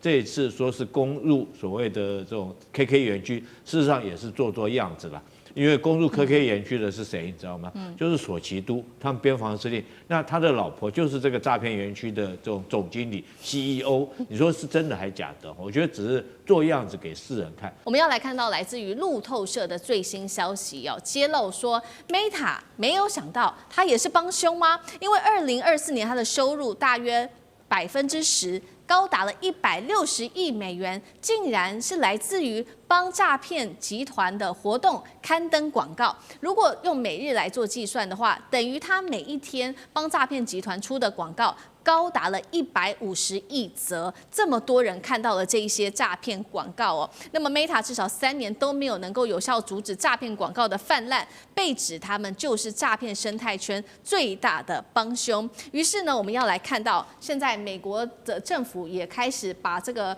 这一次说是攻入所谓的这种 KK 园区，事实上也是做样子啦。因为攻入 KK 园区的是谁，你知道吗？就是索奇都，他们边防司令。那他的老婆就是这个诈骗园区的这种总经理 CEO。你说是真的还假的？我觉得只是做样子给世人看。我们要来看到来自于路透社的最新消息揭露说 Meta 没有想到他也是帮凶吗？因为2024年他的收入大约10%。高达了160亿美元，竟然是来自于帮诈骗集团的活动刊登广告。如果用每日来做计算的话，等于他每一天帮诈骗集团出的广告高达了150亿则，这么多人看到了这一些诈骗广告那么 Meta 至少3年都没有能够有效阻止诈骗广告的泛滥，被指他们就是诈骗生态圈最大的帮凶。于是呢，我们要来看到现在美国的政府也开始把这个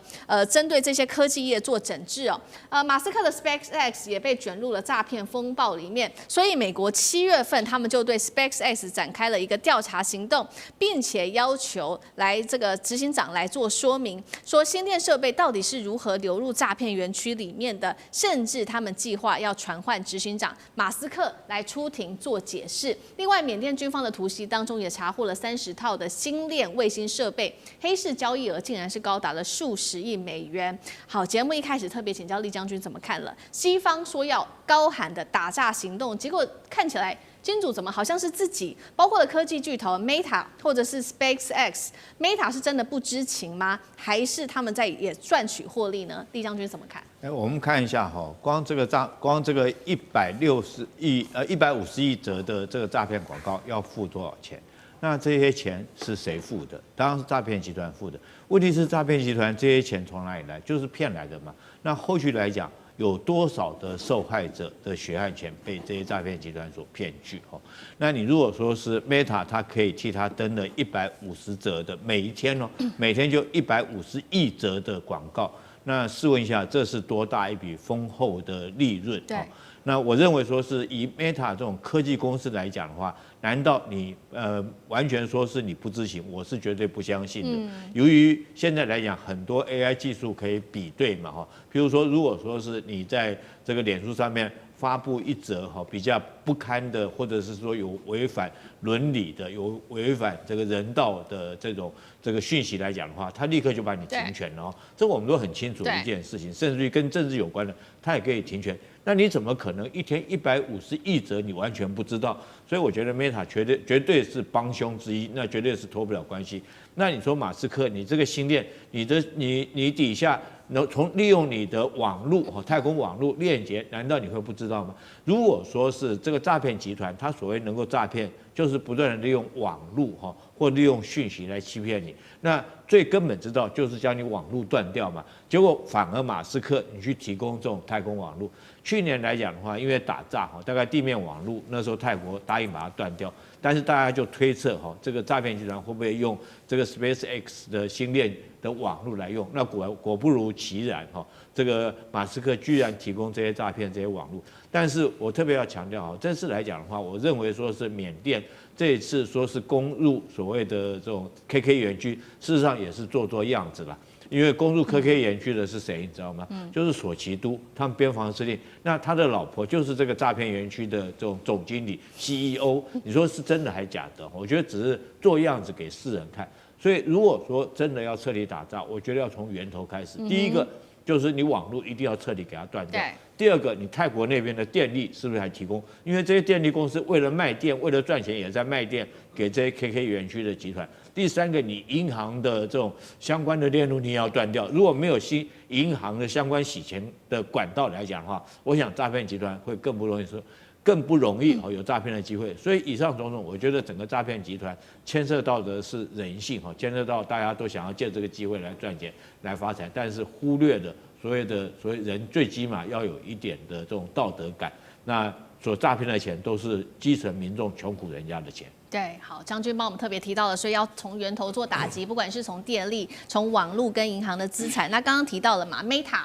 针对这些科技业做整治马斯克的 SpaceX 也被卷入了诈骗风暴里面，所以美国7月份他们就对 SpaceX 展开了一个调查行动，并且要求来这个执行长来做说明，说新店设备到底是如何流入诈骗园区里面的，甚至他们计划要传唤执行长马斯克来出庭做解释。另外，缅甸军方的突袭当中也查获了30套的星链卫星设备，黑市交易额竟然是高达了数十亿美元。好，节目一开始特别请教厉将军怎么看了？西方说要高喊的打诈行动，结果看起来金主怎么好像是自己，包括了科技巨头 Meta 或者是 SpaceX，Meta 是真的不知情吗？还是他们在也赚取获利呢？厉将军怎么看？我们看一下光这个150亿则的这个诈骗广告要付多少钱？那这些钱是谁付的？当然是诈骗集团付的。问题是诈骗集团这些钱从哪里来？就是骗来的嘛。那后续来讲，有多少的受害者的血汗钱被这些诈骗集团所骗去？那你如果说是 Meta， 它可以替它登了150则的每一天每天就150亿则的广告。那试问一下，这是多大一笔丰厚的利润？对。那我认为说是以 Meta 这种科技公司来讲的话，难道你完全说是你不知情？我是绝对不相信的。由于现在来讲，很多 AI 技术可以比对嘛譬如说，如果说是你在这个脸书上面发布一则比较不堪的，或者是说有违反伦理的、有违反这个人道的这个讯息来讲的话，他立刻就把你停权了这我们都很清楚的一件事情，甚至于跟政治有关的，他也可以停权。那你怎么可能一天150亿则你完全不知道？所以我觉得 Meta 绝对是帮凶之一，那绝对是脱不了关系。那你说马斯克，你这个星链，你底下利用你的网络太空网络链接，难道你会不知道吗？如果说是这个诈骗集团，它所谓能够诈骗，就是不断的利用网络或利用讯息来欺骗你。那最根本之道就是将你网络断掉嘛。结果反而马斯克你去提供这种太空网络，去年来讲的话，因为打诈大概地面网络那时候泰国答应把它断掉，但是大家就推测这个诈骗集团会不会用这个 SpaceX 的星链的网络来用？那果不如其然这个马斯克居然提供这些诈骗这些网络。但是我特别要强调这次来讲的话，我认为说是缅甸这一次说是攻入所谓的这种 KK 园区，事实上也是做样子啦。因为攻入 KK 园区的是谁，你知道吗？就是索奇都，他们边防司令。那他的老婆就是这个诈骗园区的这种总经理 CEO。你说是真的还假的？我觉得只是做样子给世人看。所以如果说真的要彻底打诈，我觉得要从源头开始。第一个就是你网络一定要彻底给它断掉。第二个，你泰国那边的电力是不是还提供？因为这些电力公司为了卖电，为了赚钱，也在卖电给这些 KK 园区的集团。第三个，你银行的这种相关的链路你也要断掉。如果没有银行的相关洗钱的管道来讲的话，我想诈骗集团会更不容易有诈骗的机会。所以以上种种，我觉得整个诈骗集团牵涉到的是人性牵涉到大家都想要借这个机会来赚钱、来发财，但是忽略了所谓人最起码要有一点的这种道德感。那所诈骗的钱都是基层民众穷苦人家的钱。对，好，将军帮我们特别提到了，所以要从源头做打击，不管是从电力、从网络跟银行的资产。那刚刚提到了嘛 ，Meta，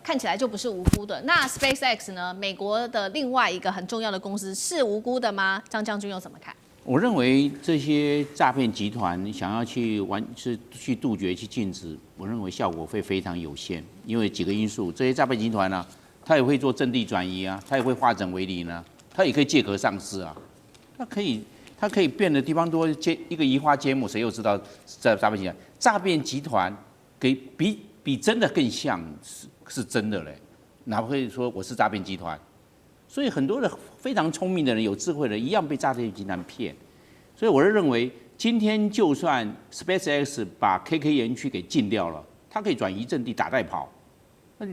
看起来就不是无辜的。那 SpaceX 呢？美国的另外一个很重要的公司是无辜的吗？张将军又怎么看？我认为这些诈骗集团想要去去杜绝、去禁止，我认为效果会非常有限，因为几个因素，这些诈骗集团呢，他也会做阵地转移啊，他也会化整为零啊，他也可以借壳上市啊，他可以变的地方多，一个移花接木，谁又知道诈骗集团？诈骗集团比真的更像是真的嘞，哪会说我是诈骗集团？所以很多的非常聪明的人、有智慧的人，一样被诈骗集团骗。所以我是认为，今天就算 SpaceX 把 KK 园区给禁掉了，它可以转移阵地打带跑，那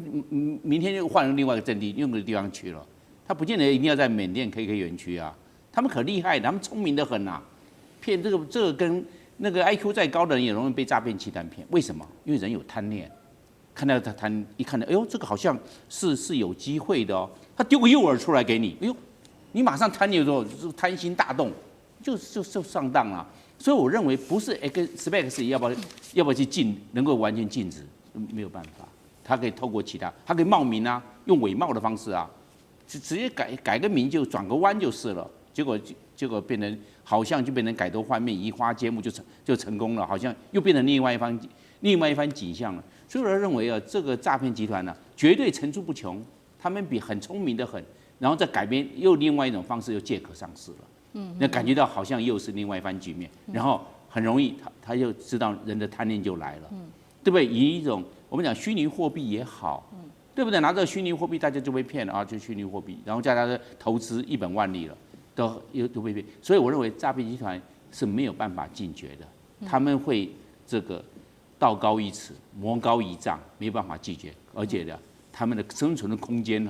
明天就换另外一个阵地，另一个地方去了。它不见得一定要在缅甸 KK 园区啊，他们可厉害的，他们聪明得很啊，骗这个跟那个 IQ 再高的人也容易被诈骗集团骗。为什么？因为人有贪念。看到他一看到，哎呦，这个好像是有机会的哦。他丢个诱饵出来给你，哎呦，你马上贪念之后，贪心大动，就上当了。所以我认为不是 SpaceX 要不要去能够完全禁止，没有办法。他可以透过其他，他可以冒名啊，用伪冒的方式啊，直接改个名就转个弯就是了。结果变成好像就变成改头换面、移花接木就成功了，好像又变成另外一番景象了。所以我认为啊，这个诈骗集团呢，绝对层出不穷，他们比很聪明的很，然后再改编又另外一种方式又借壳上市了，那感觉到好像又是另外一番局面，然后很容易他就知道人的贪念就来了，对不对？以一种我们讲虚拟货币也好，对不对？拿着虚拟货币大家就被骗了啊，就虚拟货币，然后叫他的投资一本万利了，都被骗。所以我认为诈骗集团是没有办法禁绝的，他们会这个。道高一尺，魔高一丈，没有办法拒绝，而且呢，他们的生存的空间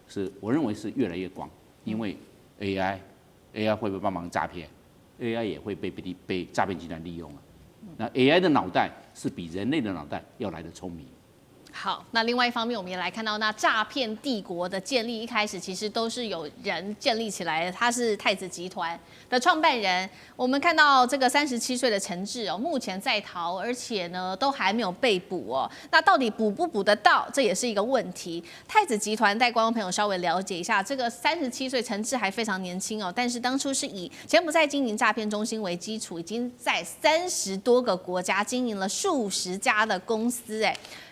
是我认为是越来越广，因为 AI 会不会帮忙诈骗 ，AI 也会被诈骗集团利用了。那 AI 的脑袋是比人类的脑袋要来的聪明。好，那另外一方面，我们也来看到那诈骗帝国的建立，一开始其实都是有人建立起来的，他是太子集团的创办人。我们看到这个37岁的陈志哦，目前在逃，而且呢都还没有被捕哦。那到底捕不捕得到，这也是一个问题。太子集团带观众朋友稍微了解一下，这个37岁陈志还非常年轻哦，但是当初是以柬埔寨经营诈骗中心为基础，已经在30多个国家经营了数十家的公司，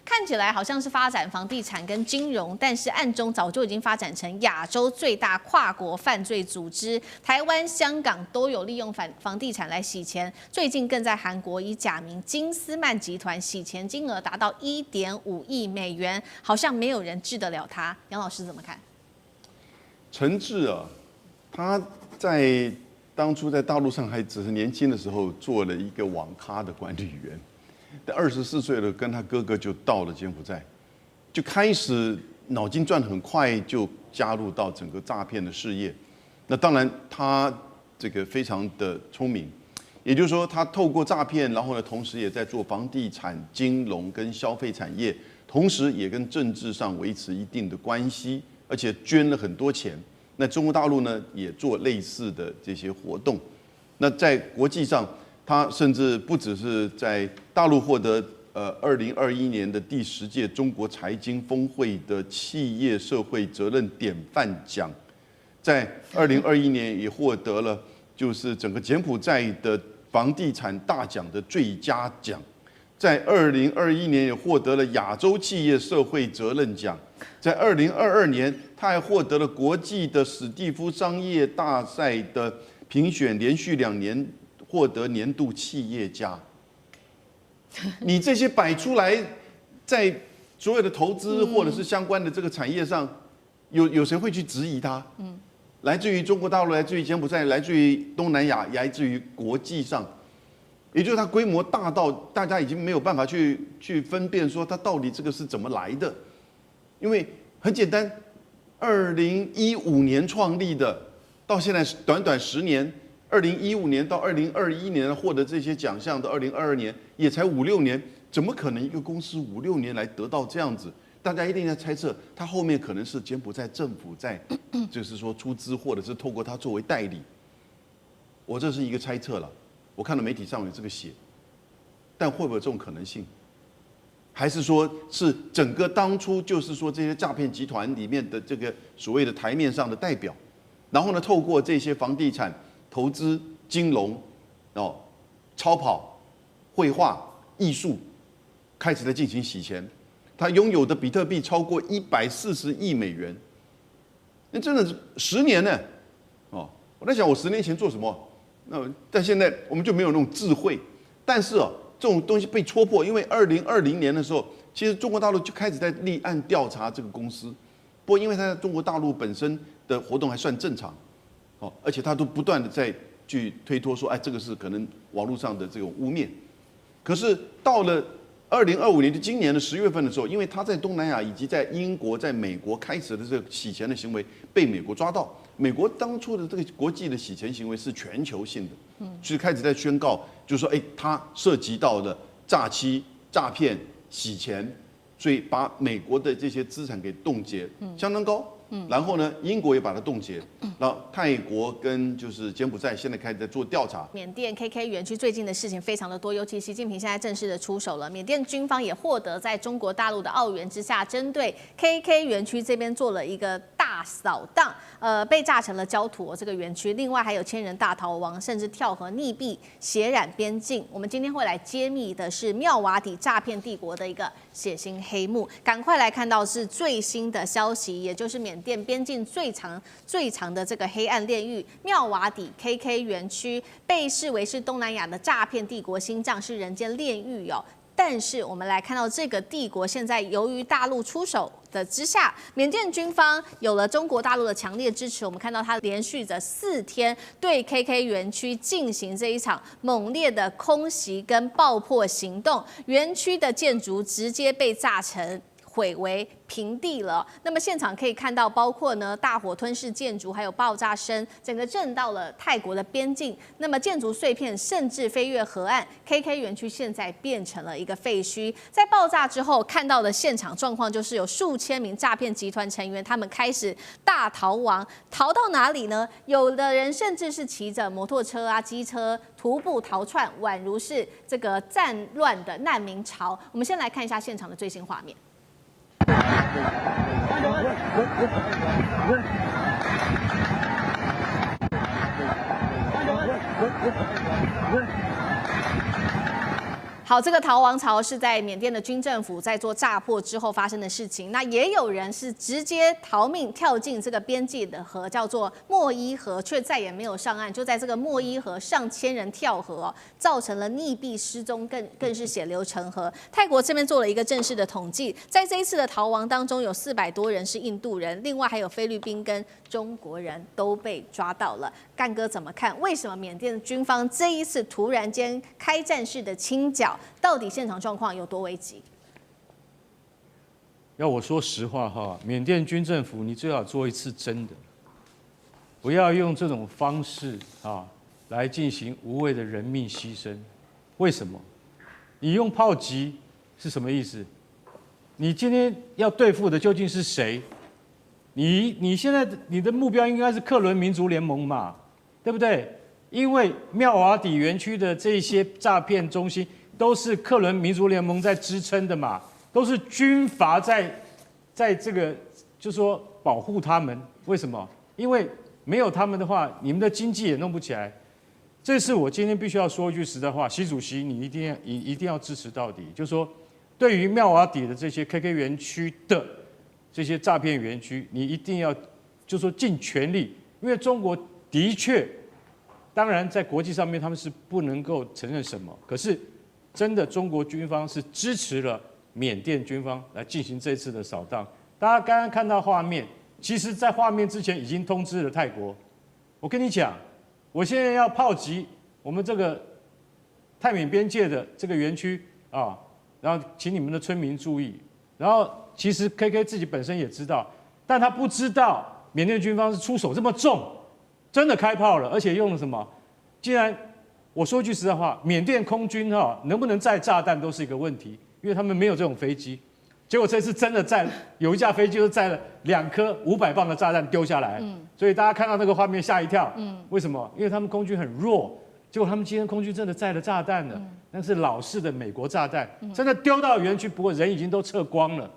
看起来好像是发展房地产跟金融，但是暗中早就已经发展成亚洲最大跨国犯罪组织。台湾、香港都有利用房地产来洗钱，最近更在韩国以假名金斯曼集团洗钱金额达到1.5亿美元，好像没有人治得了他。杨老师怎么看？陈志啊，他在当初在大陆上还只是年轻的时候，做了一个网咖的管理员。但24岁了，跟他哥哥就到了柬埔寨，就开始脑筋转得很快，就加入到整个诈骗的事业。那当然，他这个非常的聪明，也就是说，他透过诈骗，然后呢，同时也在做房地产、金融跟消费产业，同时也跟政治上维持一定的关系，而且捐了很多钱。那中国大陆呢，也做类似的这些活动。那在国际上，他甚至不只是在大陆获得2021年的第10届中国财经峰会的企业社会责任典范奖，在2021年也获得了就是整个柬埔寨的房地产大奖的最佳奖，在2021年也获得了亚洲企业社会责任奖，在2022年他还获得了国际的史蒂夫商业大赛的评选，连续2年。获得年度企业家，你这些摆出来，在所有的投资或者是相关的这个产业上，有谁会去质疑他？来自于中国大陆，来自于柬埔寨，来自于东南亚，来自于国际上，也就是它规模大到大家已经没有办法去分辨说它到底这个是怎么来的，因为很简单，2015年创立的，到现在短短10年。2015年到2021年获得这些奖项的2022年也才5、6年，怎么可能一个公司5、6年来得到这样子？大家一定在猜测，它后面可能是柬埔寨政府在，就是说出资，或者是透过它作为代理。我这是一个猜测了，我看到媒体上有这个写，但会不会有这种可能性？还是说是整个当初就是说这些诈骗集团里面的这个所谓的台面上的代表，然后呢，透过这些房地产投资，金融、超跑、绘画、艺术开始在进行洗钱。他拥有的比特币超过140亿美元，那真的是10年呢。我在想，我10年前做什么？但现在我们就没有那种智慧。但是这种东西被戳破，因为2020年的时候，其实中国大陆就开始在立案调查这个公司。不过，因为它在中国大陆本身的活动还算正常，而且它都不断的在去推脱说，哎，这个是可能网络上的这种污蔑。可是到了2025年，就今年的10月份的时候，因为他在东南亚以及在英国、在美国开始的这个洗钱的行为被美国抓到。美国当初的这个国际的洗钱行为是全球性的，所以开始在宣告，就是说，哎，它涉及到了诈欺、诈骗、洗钱，所以把美国的这些资产给冻结，相当高。然后呢，英国也把它冻结，然后泰国跟就是柬埔寨现在开始在做调查。缅甸 KK 园区最近的事情非常的多，尤其习近平现在正式的出手了，缅甸军方也获得在中国大陆的澳元之下，针对 KK 园区这边做了一个大扫荡，被炸成了焦土这个园区，另外还有千人大逃亡，甚至跳河溺毙，血染边境。我们今天会来揭秘的是妙瓦底诈骗帝国的一个血腥黑幕，赶快来看到是最新的消息，也就是缅甸边境最长的这个黑暗炼狱妙瓦底 KK 园区，被视为是东南亚的诈骗帝国心脏，是人间炼狱哦。但是我们来看到这个帝国现在由于大陆出手的之下，缅甸军方有了中国大陆的强烈支持，我们看到它连续的4天对 KK 园区进行这一场猛烈的空袭跟爆破行动，园区的建筑直接被炸成毁为平地了。那么现场可以看到，包括呢大火吞噬建筑，还有爆炸声，整个震到了泰国的边境。那么建筑碎片甚至飞越河岸 ，KK 园区现在变成了一个废墟。在爆炸之后看到的现场状况，就是有数千名诈骗集团成员，他们开始大逃亡，逃到哪里呢？有的人甚至是骑着摩托车啊、机车徒步逃窜，宛如是这个战乱的难民潮。我们先来看一下现场的最新画面。好，这个逃亡潮是在缅甸的军政府在做炸破之后发生的事情。那也有人是直接逃命跳进这个边界的河，叫做莫伊河，却再也没有上岸。就在这个莫伊河，上千人跳河，造成了溺毙失踪，更是血流成河。泰国这边做了一个正式的统计，在这一次的逃亡当中，有400多人是印度人，另外还有菲律宾跟中国人都被抓到了。干哥怎么看？为什么缅甸军方这一次突然间开战式的清剿？到底现场状况有多危急？要我说实话哈，缅甸军政府你最好做一次真的，不要用这种方式来进行无谓的人命牺牲。为什么？你用炮击是什么意思？你今天要对付的究竟是谁？你现在你的目标应该是克伦民族联盟嘛，对不对？因为妙瓦底园区的这些诈骗中心都是克伦民族联盟在支撑的嘛，都是军阀在这个就说保护他们。为什么？因为没有他们的话，你们的经济也弄不起来。这是我今天必须要说一句实在话，习主席你一定要支持到底，就是说对于妙瓦底的这些 KK 园区的这些诈骗园区，你一定要就说尽全力，因为中国的确。当然，在国际上面他们是不能够承认什么，可是真的中国军方是支持了缅甸军方来进行这次的扫荡。大家刚刚看到画面，其实在画面之前已经通知了泰国。我跟你讲，我现在要炮击我们这个泰缅边界的这个园区啊，然后请你们的村民注意。然后其实 KK 自己本身也知道，但他不知道缅甸军方是出手这么重。真的开炮了，而且用了什么？既然我说句实在话，缅甸空军能不能载炸弹都是一个问题，因为他们没有这种飞机。结果这次真的载有一架飞机就载了2颗500磅的炸弹丢下来，所以大家看到那个画面吓一跳。为什么？因为他们空军很弱，结果他们今天空军真的载了炸弹了，那是老式的美国炸弹，真的丢到园区，不过人已经都撤光了。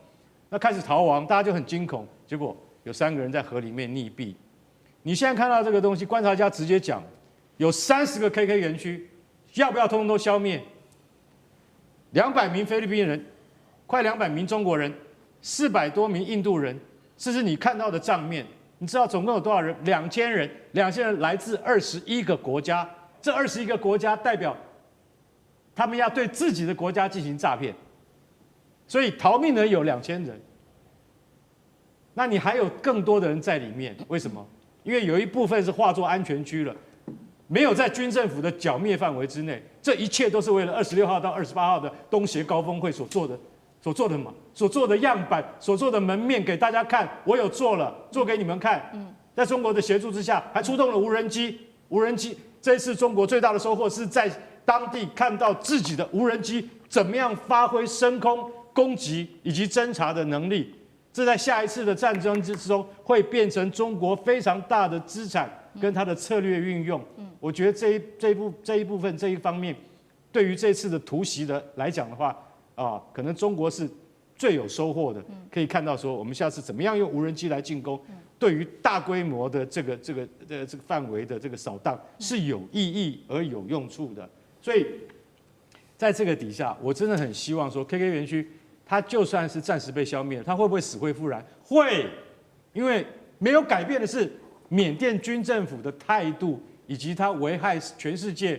那开始逃亡，大家就很惊恐，结果有3个人在河里面溺毙。你现在看到这个东西，观察家直接讲，有30个 KK 园区，要不要通通都消灭？200名菲律宾人，快200名中国人，400多名印度人，这是你看到的账面。你知道总共有多少人？2000人，2000人来自21个国家，这21个国家代表他们要对自己的国家进行诈骗，所以逃命的有2000人。那你还有更多的人在里面，为什么？因为有一部分是划作安全区了，没有在军政府的剿灭范围之内。这一切都是为了26号到28号的东协高峰会所做的嘛，所做的样板，所做的门面给大家看，我有做了，做给你们看。在中国的协助之下，还出动了无人机。无人机这一次中国最大的收获是在当地看到自己的无人机怎么样发挥升空攻击以及侦察的能力。这在下一次的战争之中会变成中国非常大的资产跟它的策略运用。我觉得这一部分这一方面，对于这次的突袭的来讲的话，可能中国是最有收获的。可以看到说，我们下次怎么样用无人机来进攻，对于大规模的这个范围的这个扫荡是有意义而有用处的。所以在这个底下，我真的很希望说 ，KK 园区它就算是暂时被消灭了，它会不会死灰复燃？会，因为没有改变的是缅甸军政府的态度，以及它危害全世界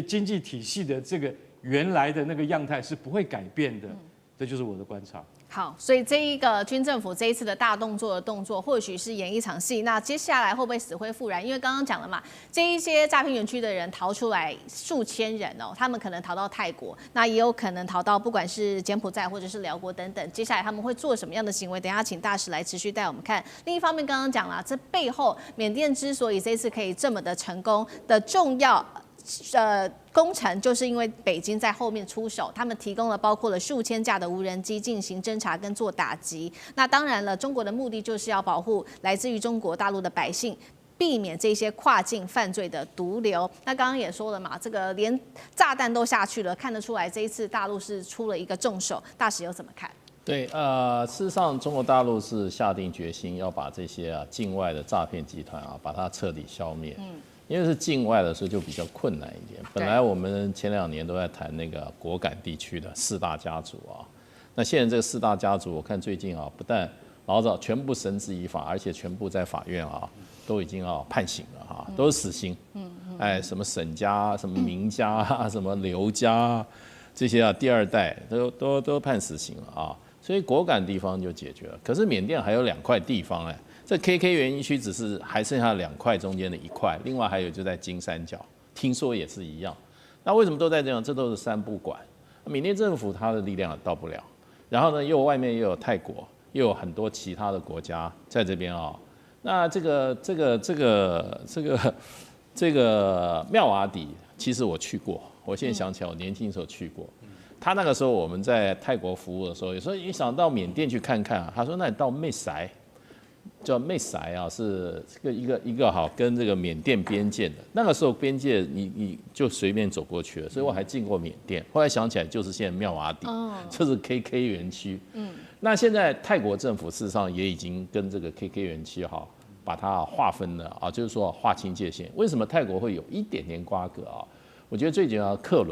经济体系的这个原来的那个样态是不会改变的。这就是我的观察。好，所以这一个军政府这一次的大动作，或许是演一场戏。那接下来会不会死灰复燃？因为刚刚讲了嘛，这一些诈骗园区的人逃出来数千人哦，他们可能逃到泰国，那也有可能逃到不管是柬埔寨或者是辽国等等。接下来他们会做什么样的行为？等一下请大使来持续带我们看。另一方面，刚刚讲了，这背后缅甸之所以这次可以这么的成功的重要。工程就是因为北京在后面出手，他们提供了包括了数千架的无人机进行侦查跟做打击。那当然了，中国的目的就是要保护来自于中国大陆的百姓，避免这些跨境犯罪的毒瘤。那刚刚也说了嘛，这个连炸弹都下去了，看得出来这一次大陆是出了一个重手。大使又怎么看？对，事实上，中国大陆是下定决心要把这些境外的诈骗集团把它彻底消灭。因为是境外的，所以就比较困难一点。本来我们前2年都在谈那个果敢地区的4大家族那现在这个4大家族，我看最近不但老早全部绳之以法，而且全部在法院都已经判刑了都是死刑。什么沈家、什么明家、什么刘家这些第2代都判死刑了所以果敢地方就解决了。可是缅甸还有2块地方这 KK 园区只是还剩下2块中间的1块，另外还有就在金三角，听说也是一样。那为什么都在这样？这都是3不管。缅甸政府它的力量也到不了，然后呢，外面又有泰国，又有很多其他的国家在这边那这个妙瓦底，其实我去过，我现在想起来，我年轻的时候去过。他那个时候我们在泰国服务的时候，有时候一想到缅甸去看看他说那你到妹塞。叫妹塞是一个跟这个缅甸边界的，那个时候边界你就随便走过去了，所以我还进过缅甸。后来想起来就是现在妙瓦底，这是 KK 园区。那现在泰国政府事实上也已经跟这个 KK 园区把它划分了就是说划清界限。为什么泰国会有一点点瓜葛我觉得最主要克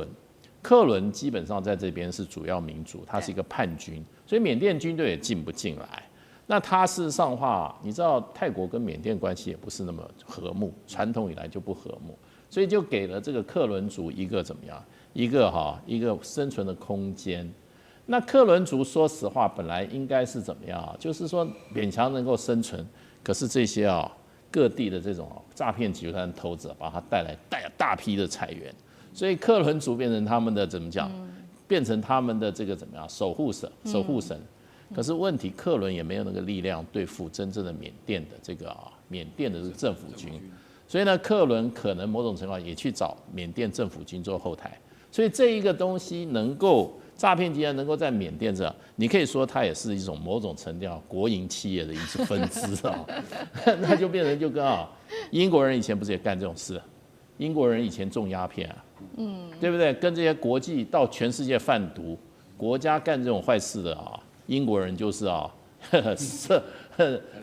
伦基本上在这边是主要民主，他是一个叛军，所以缅甸军队也进不进来。那他事实上的话，你知道泰国跟缅甸关系也不是那么和睦，传统以来就不和睦，所以就给了这个克伦族一个怎么样，一个生存的空间。那克伦族说实话本来应该是怎么样就是说勉强能够生存，可是这些各地的这种诈骗集团头子把他带来大批的财源，所以克伦族变成他们的怎么讲，变成他们的这个怎么样守护神。可是问题，克伦也没有那个力量对付真正的缅甸的这个政府军，所以呢，克伦可能某种程度也去找缅甸政府军做后台，所以这一个东西能够诈骗集团能够在缅甸这，你可以说它也是一种某种程度国营企业的一种分支那就变成就跟英国人以前不是也干这种事，英国人以前种鸦片对不对？跟这些国际到全世界贩毒国家干这种坏事的英国人就是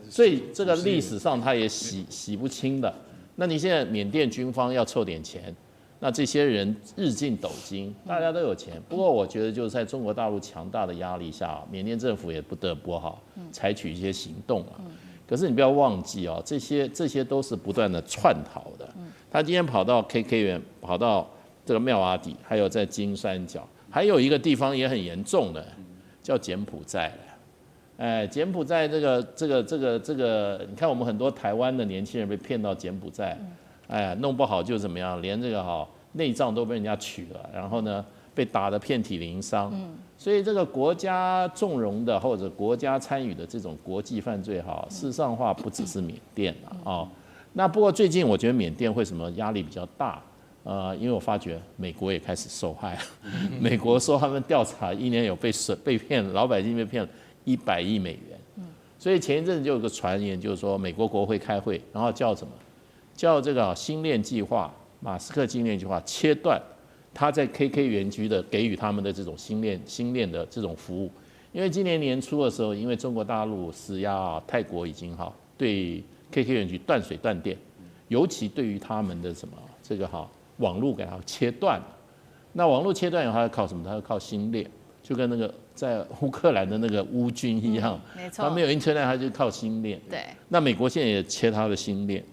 所以这个历史上他也洗不清的。那你现在缅甸军方要凑点钱，那这些人日进斗金，大家都有钱。不过我觉得就是在中国大陆强大的压力下，缅甸政府也不得不采取一些行动啊。可是你不要忘记啊，这些都是不断的窜逃的。他今天跑到 KK 园，跑到这个妙瓦底，还有在金三角，还有一个地方也很严重的，叫柬埔寨了。柬埔寨这个，你看我们很多台湾的年轻人被骗到柬埔寨，弄不好就怎么样，连这个内脏都被人家取了，然后呢被打得遍体鳞伤。所以这个国家纵容的或者国家参与的这种国际犯罪，事实上话不只是缅甸了那不过最近我觉得缅甸为什么压力比较大？因为我发觉美国也开始受害了。美国说他们调查一年有被骗，老百姓被骗了100亿美元。所以前一阵子就有个传言，就是说美国国会开会，然后叫什么？叫这个星链计划，马斯克星链计划切断他在 KK 园区的给予他们的这种星链的这种服务。因为今年年初的时候，因为中国大陆施压泰国已经对 KK 园区断水断电，尤其对于他们的这个网络给它切断了。那网络切断以后，它要靠什么？它要靠星链，就跟那个在乌克兰的那个乌军一样，没错，它没有 Internet，它就靠星链。对。那美国现在也切它的星链，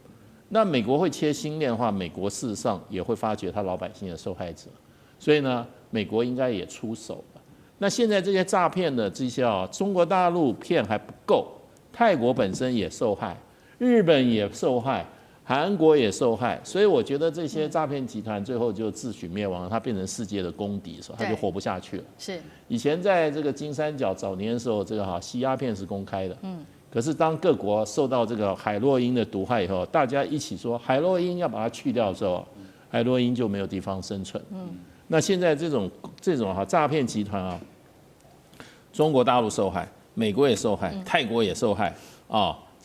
那美国会切星链的话，美国事实上也会发觉他老百姓的受害者，所以呢，美国应该也出手了。那现在这些诈骗的这些中国大陆骗还不够，泰国本身也受害，日本也受害。韩国也受害，所以我觉得这些诈骗集团最后就自取灭亡了，它变成世界的公敌的时候，它就活不下去了。是以前在这个金三角早年的时候，这个吸鸦片是公开的，可是当各国受到这个海洛因的毒害以后，大家一起说海洛因要把它去掉的时候，海洛因就没有地方生存。那现在这种诈骗集团中国大陆受害，美国也受害，泰国也受害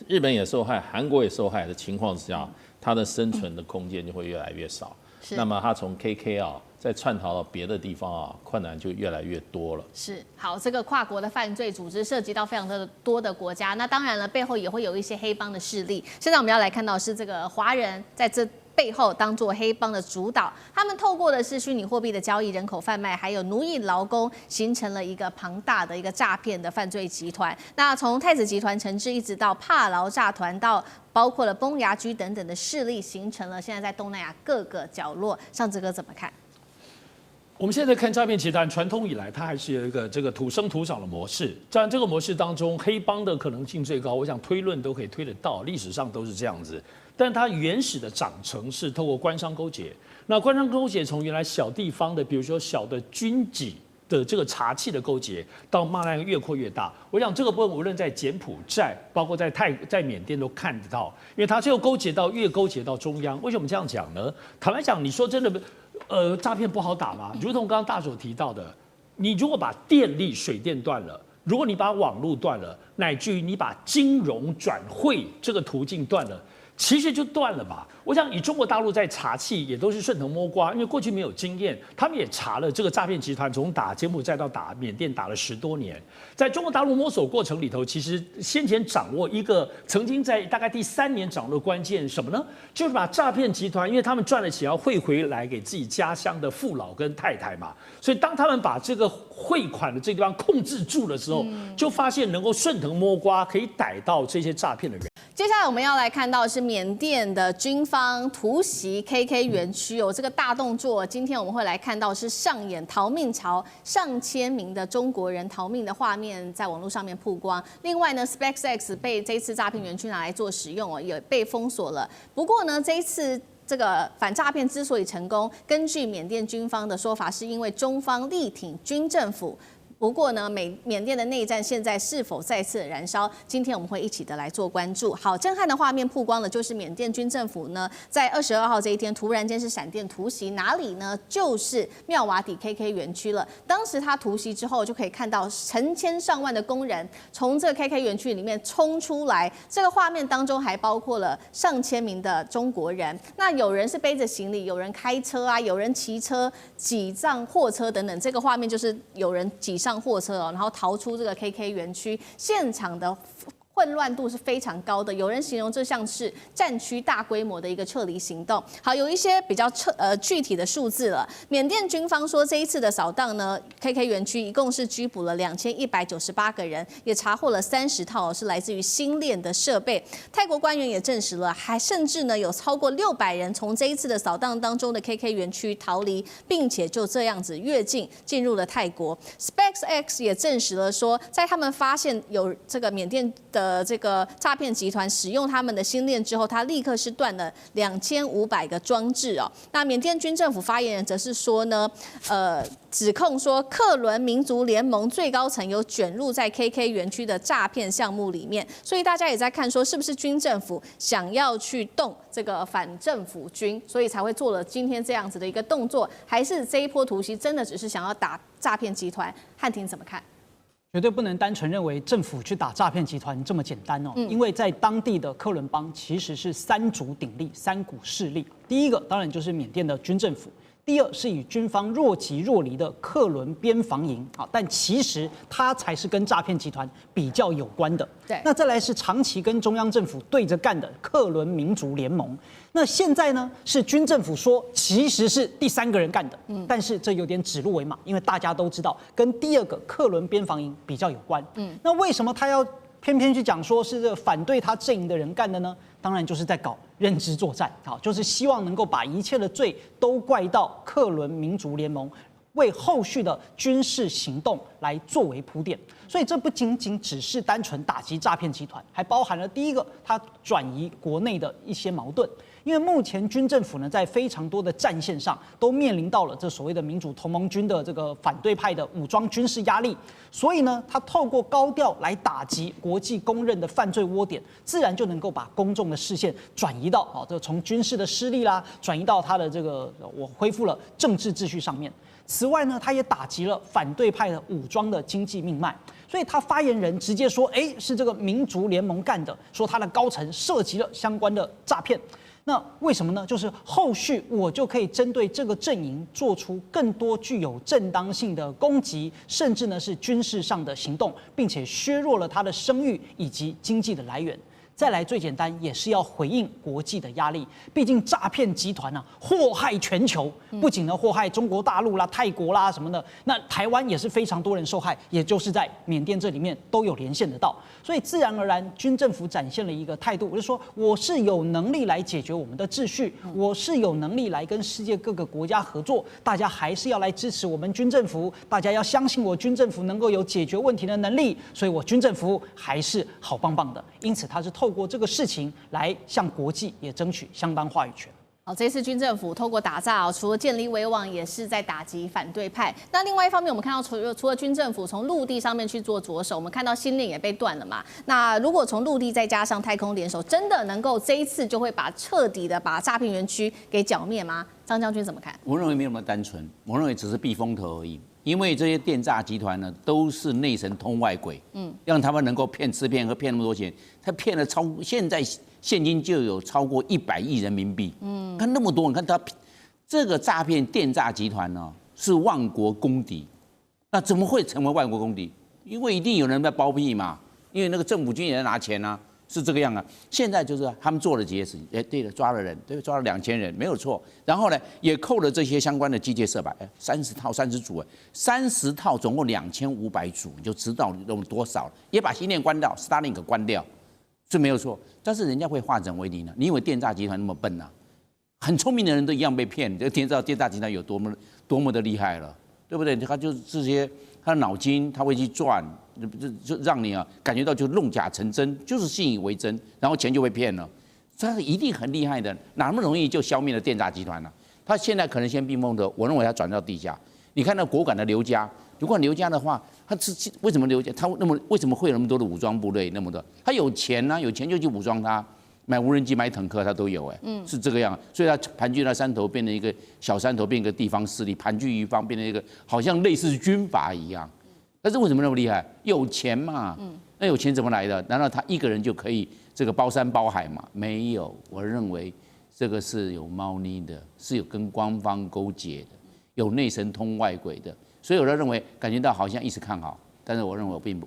日本也受害，韩国也受害的情况之下，它的生存的空间就会越来越少。那么它从 KK 再窜逃到别的地方困难就越来越多了。是好，这个跨国的犯罪组织涉及到非常多的国家，那当然了，背后也会有一些黑帮的势力。现在我们要来看到是这个华人在这背后当作黑帮的主导，他们透过的是虚拟货币的交易、人口贩卖，还有奴役劳工，形成了一个庞大的一个诈骗的犯罪集团。那从太子集团惩治，一直到帕劳诈团，到包括了崩牙居等等的势力，形成了现在在东南亚各个角落。尚志哥怎么看？我们现在看诈骗集团，传统以来它还是有一个这个土生土长的模式。在这个模式当中，黑帮的可能性最高，我想推论都可以推得到，历史上都是这样子。但它原始的长成是透过官商勾结。那官商勾结从原来小地方的，比如说小的军纪的这个茶器的勾结，到慢慢越扩越大。我想这个部分无论在柬埔寨，包括在缅甸都看得到，因为它最后越勾结到中央。为什么这样讲呢？坦白讲，你说真的，诈骗不好打吗？如同刚刚大所提到的，你如果把电力、水电断了，如果你把网络断了，乃至于你把金融转汇这个途径断了，其实就断了吧。我想以中国大陆在查气也都是顺藤摸瓜，因为过去没有经验，他们也查了这个诈骗集团从打柬埔寨到打缅甸打了10多年，在中国大陆摸索过程里头，其实先前掌握一个曾经在大概第3年掌握的关键什么呢？就是把诈骗集团，因为他们赚了钱要汇回来给自己家乡的父老跟太太嘛，所以当他们把这个汇款的这个地方控制住的时候，就发现能够顺藤摸瓜，可以逮到这些诈骗的人。接下来我们要来看到的是缅甸的军方突袭 KK 园区这个大动作。今天我们会来看到是上演逃命潮，上千名的中国人逃命的画面在网络上面曝光。另外呢 ，SpaceX 被这次诈骗园区拿来做使用也被封锁了。不过呢，这一次这个反诈骗之所以成功，根据缅甸军方的说法，是因为中方力挺军政府。不过呢，缅甸的内战现在是否再次燃烧？今天我们会一起的来做关注。好，震撼的画面曝光了，就是缅甸军政府呢，在22号这一天突然间是闪电突袭，哪里呢？就是妙瓦底 KK 园区了。当时他突袭之后，就可以看到成千上万的工人从这个 KK 园区里面冲出来，这个画面当中还包括了上千名的中国人。那有人是背着行李，有人开车有人骑车挤上货车等等。这个画面就是有人挤上货车然后逃出这个 KK 园区，现场的混乱度是非常高的，有人形容这像是战区大规模的一个撤离行动。好，有一些比较具体的数字了。缅甸军方说，这一次的扫荡呢 ，KK 园区一共是拘捕了2198个人，也查获了30套是来自于新链的设备。泰国官员也证实了，还甚至呢有超过600人从这一次的扫荡当中的 KK 园区逃离，并且就这样子越境进入了泰国。SpaceX 也证实了说，在他们发现有这个缅甸的这个诈骗集团使用他们的新链之后，他立刻是断了2500个装置哦。那缅甸军政府发言人则是说呢，指控说克伦民族联盟最高层有卷入在 KK 园区的诈骗项目里面，所以大家也在看说是不是军政府想要去动这个反政府军，所以才会做了今天这样子的一个动作，还是这一波突袭真的只是想要打诈骗集团？汉庭怎么看？绝对不能单纯认为政府去打诈骗集团这么简单哦，因为在当地的克伦邦其实是3足鼎立、3股势力。第一个当然就是缅甸的军政府，第二是与军方若即若离的克伦边防营啊，但其实它才是跟诈骗集团比较有关的。对，那再来是长期跟中央政府对着干的克伦民族联盟。那现在呢，是军政府说其实是第3个人干的，但是这有点指鹿为马，因为大家都知道跟第2个克伦边防营比较有关。那为什么他要偏偏去讲说是这个反对他阵营的人干的呢？当然就是在搞认知作战，好，就是希望能够把一切的罪都怪到克伦民族联盟，为后续的军事行动来作为铺垫。所以这不仅仅只是单纯打击诈骗集团，还包含了第一个，它转移国内的一些矛盾。因为目前军政府呢，在非常多的战线上都面临到了这所谓的民主同盟军的这个反对派的武装军事压力，所以呢，他透过高调来打击国际公认的犯罪窝点，自然就能够把公众的视线转移到这从军事的失利啦，转移到他的这个我恢复了政治秩序上面。此外呢，他也打击了反对派的武装的经济命脉，所以他发言人直接说，是这个民族联盟干的，说他的高层涉及了相关的诈骗。那为什么呢？就是后续我就可以针对这个阵营做出更多具有正当性的攻击，甚至呢是军事上的行动，并且削弱了他的声誉以及经济的来源。再来最简单，也是要回应国际的压力。毕竟诈骗集团啊，祸害全球，不仅呢祸害中国大陆啦、泰国啦什么的，那台湾也是非常多人受害，也就是在缅甸这里面都有连线得到。所以自然而然，军政府展现了一个态度，我就说我是有能力来解决我们的秩序，我是有能力来跟世界各个国家合作，大家还是要来支持我们军政府，大家要相信我军政府能够有解决问题的能力，所以我军政府还是好棒棒的。因此，他是透过这个事情来向国际也争取相当话语权。好，这次军政府透过打诈除了建立威望，也是在打击反对派。那另外一方面，我们看到除了军政府从陆地上面去做着手，我们看到新链也被断了嘛。那如果从陆地再加上太空联手，真的能够这一次就会彻底的把诈骗园区给剿灭吗？张将军怎么看？我认为没有那么单纯，我认为只是避风头而已。因为这些电诈集团呢，都是内神通外鬼，让他们能够骗吃骗喝骗那么多钱，他骗了现在现金就有超过100亿人民币，看那么多，你看他这个诈骗电诈集团呢是万国公敌，那怎么会成为万国公敌？因为一定有人在包庇嘛，因为那个政府军也在拿钱啊。是这个样啊，现在就是他们做了这些事情，对了，抓了人，对，抓了2000人，没有错。然后呢，也扣了这些相关的机械设备，30套30组，30套总共2500组，你就知道有多少了。也把新链关掉 ，Starlink 关掉，是没有错。但是人家会化整为零呢？你以为电诈集团那么笨啊？很聪明的人都一样被骗，这天知道电诈集团有多么的厉害了，对不对？他就这些，他的脑筋他会去转。就让你感觉到就弄假成真，就是信以为真，然后钱就被骗了。他一定很厉害的，哪那么容易就消灭了电诈集团呢？他现在可能先避风头，我认为他转到地下。你看那果敢的刘家，如果刘家的话，他是为什么刘家他为什么会有那么多的武装部队那么多？他有钱啊，有钱就去武装他，买无人机、买坦克他都有是这个样。所以他盘踞在山头，变成一个小山头，变成一个地方势力，盘踞一方，变成一个好像类似军阀一样。但是为什么那么厉害？有钱嘛，那有钱怎么来的？难道他一个人就可以这个包山包海吗？没有，我认为这个是有猫腻的，是有跟官方勾结的，有内神通外鬼的。所以我认为感觉到好像一直看好，但是我认为并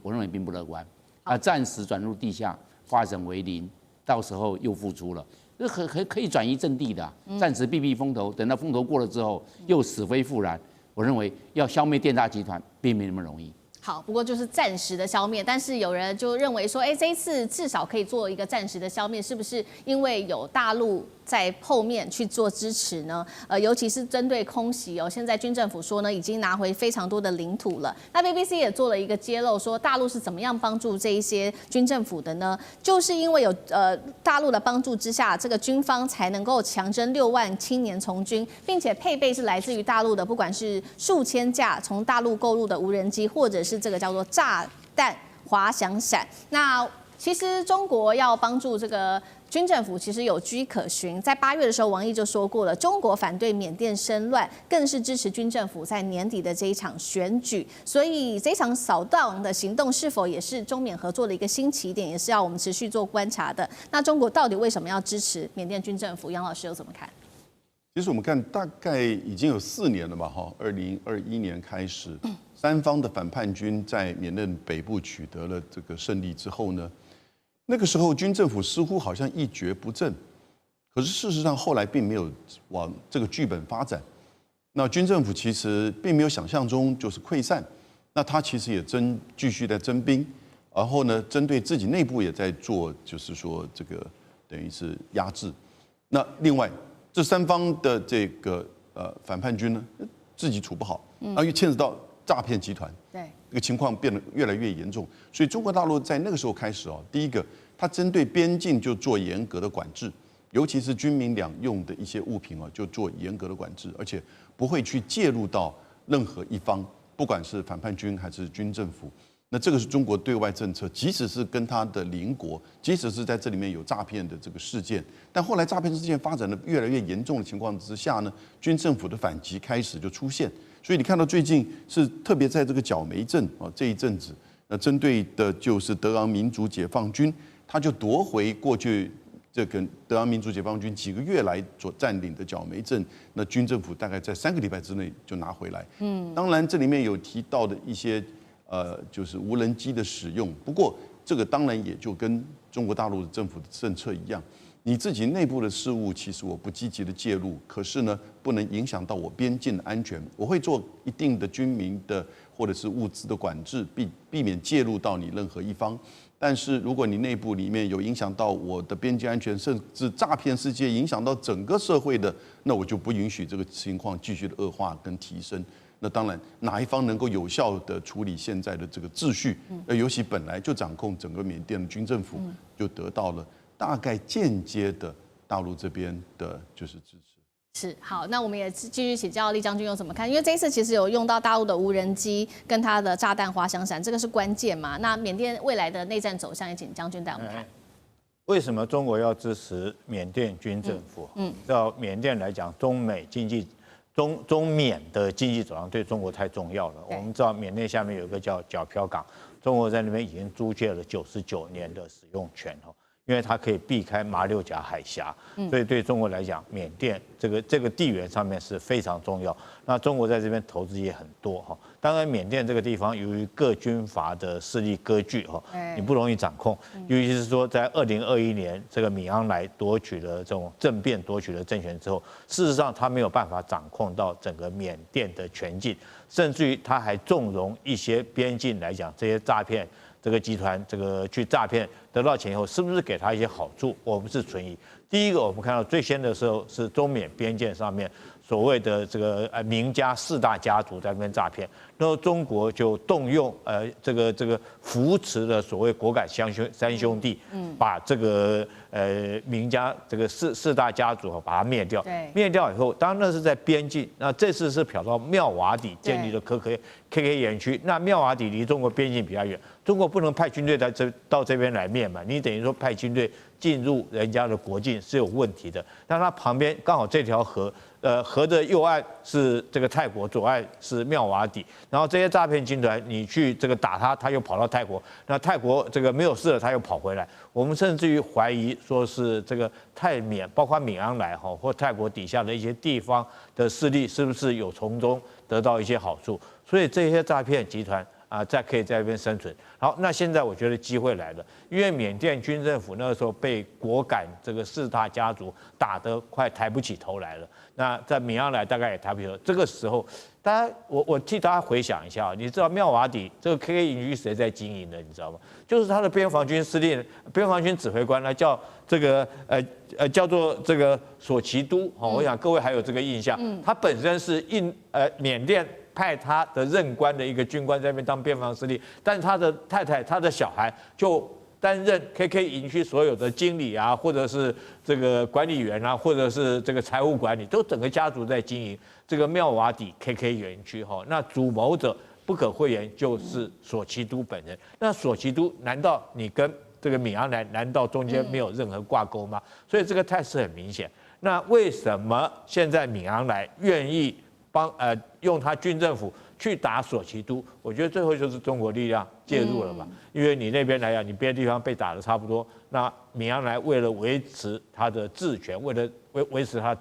不乐观。暂时转入地下，化整为零，到时候又复出了。这可以转移阵地的、啊，暂时避避风头，等到风头过了之后，又死灰复燃。我认为要消灭电诈集团，并没那么容易。好，不过就是暂时的消灭，但是有人就认为说，这一次至少可以做一个暂时的消灭，是不是因为有大陆在后面去做支持呢？尤其是针对空袭现在军政府说呢，已经拿回非常多的领土了。那 BBC 也做了一个揭露，说大陆是怎么样帮助这一些军政府的呢？就是因为有大陆的帮助之下，这个军方才能够强征6万青年从军，并且配备是来自于大陆的，不管是数千架从大陆购入的无人机，或者是这个叫做炸弹滑翔伞。那其实中国要帮助这个军政府，其实有据可循。在8月的时候，王毅就说过了，中国反对缅甸生乱，更是支持军政府在年底的这一场选举。所以这场扫荡的行动是否也是中缅合作的一个新起点，也是要我们持续做观察的。那中国到底为什么要支持缅甸军政府？杨老师又怎么看？其实我们看，大概已经有4年了吧，哈，2021年开始，三方的反叛军在缅甸北部取得了这个胜利之后呢，那个时候军政府似乎好像一蹶不振，可是事实上后来并没有往这个剧本发展。那军政府其实并没有想象中就是溃散，那他其实也继续在征兵，然后呢，针对自己内部也在做，就是说这个等于是压制。那另外这三方的这个反叛军呢，自己处不好，然后又牵扯到诈骗集团，对，这个情况变得越来越严重。所以中国大陆在那个时候开始第一个，它针对边境就做严格的管制，尤其是军民两用的一些物品就做严格的管制，而且不会去介入到任何一方，不管是反叛军还是军政府。那这个是中国对外政策，即使是跟他的邻国，即使是在这里面有诈骗的这个事件，但后来诈骗事件发展的越来越严重的情况之下呢，军政府的反击开始就出现。所以你看到最近是特别在这个角梅镇这一阵子，那针对的就是德昂民族解放军，他就夺回过去这个德昂民族解放军几个月来所占领的角梅镇，那军政府大概在3个礼拜之内就拿回来。当然这里面有提到的一些就是无人机的使用，不过这个当然也就跟中国大陆的政府的政策一样，你自己内部的事务其实我不积极的介入，可是呢不能影响到我边境的安全，我会做一定的军民的或者是物资的管制，避免介入到你任何一方。但是如果你内部里面有影响到我的边境安全，甚至诈骗事件影响到整个社会的，那我就不允许这个情况继续的恶化跟提升。那当然，哪一方能够有效的处理现在的这个秩序，尤其本来就掌控整个缅甸的军政府，就得到了大概间接的大陆这边的就是支持。是好，那我们也继续请教厉将军又怎么看？因为这一次其实有用到大陆的无人机跟它的炸弹滑翔伞，这个是关键嘛？那缅甸未来的内战走向，也请将军带我们看。为什么中国要支持缅甸军政府？到缅甸来讲，中缅的经济走向对中国太重要了。我们知道缅甸下面有一个叫皎漂港，中国在那边已经租借了99年的使用权因为它可以避开马六甲海峡，所以对中国来讲，缅甸这个地缘上面是非常重要。那中国在这边投资也很多当然，缅甸这个地方由于各军阀的势力割据你不容易掌控。尤其是说，在2021年这个米昂莱夺取了这种政变夺取了政权之后，事实上他没有办法掌控到整个缅甸的全境，甚至于他还纵容一些边境来讲这些诈骗。这个集团这个去诈骗得到钱以后，是不是给他一些好处？我们是存疑。第一个，我们看到最先的时候是中缅边界上面所谓的这个名家4大家族在那边诈骗，然后中国就动用这个扶持的所谓果敢三兄弟，把这个名家这个四大家族把它灭掉。灭掉以后，当然那是在边境，那这次是跑到妙瓦底建立了KK 园区。那妙瓦底离中国边境比较远，中国不能派军队到这边来灭嘛，你等于说派军队进入人家的国境是有问题的。那它旁边刚好这条河，河的右岸是这个泰国，左岸是妙瓦底。然后这些诈骗集团，你去这个打他，他又跑到泰国，那泰国这个没有事了，他又跑回来。我们甚至于怀疑说是这个泰缅，包括闽安来或泰国底下的一些地方的势力，是不是有从中得到一些好处？所以这些诈骗集团可以在那边生存。好，那现在我觉得机会来了，因为缅甸军政府那个时候被果敢这个四大家族打得快抬不起头来了。那在敏昂莱大概也抬不起头。这个时候，大家我替大家回想一下，你知道妙瓦底这个 KK 营区谁在经营的？你知道吗？就是他的边防军司令、边防军指挥官呢，叫这个叫做这个索奇都。我想各位还有这个印象。他本身是缅甸派他的任官的一个军官在那边当边防司令，但是他的太太、他的小孩就担任 KK 营区所有的经理啊，或者是这个管理员啊，或者是这个财务管理，都整个家族在经营这个妙瓦底 KK 园区哈。那主谋者不可讳言就是索奇都本人。那索奇都难道你跟这个敏昂莱难道中间没有任何挂钩吗？所以这个态势很明显。那为什么现在敏昂莱愿意用他军政府去打索奇都？我觉得最后就是中国力量介入了嘛，因为你那边来讲，你别的地方被打得差不多，那敏昂莱为了维持他的治权，为了维持他的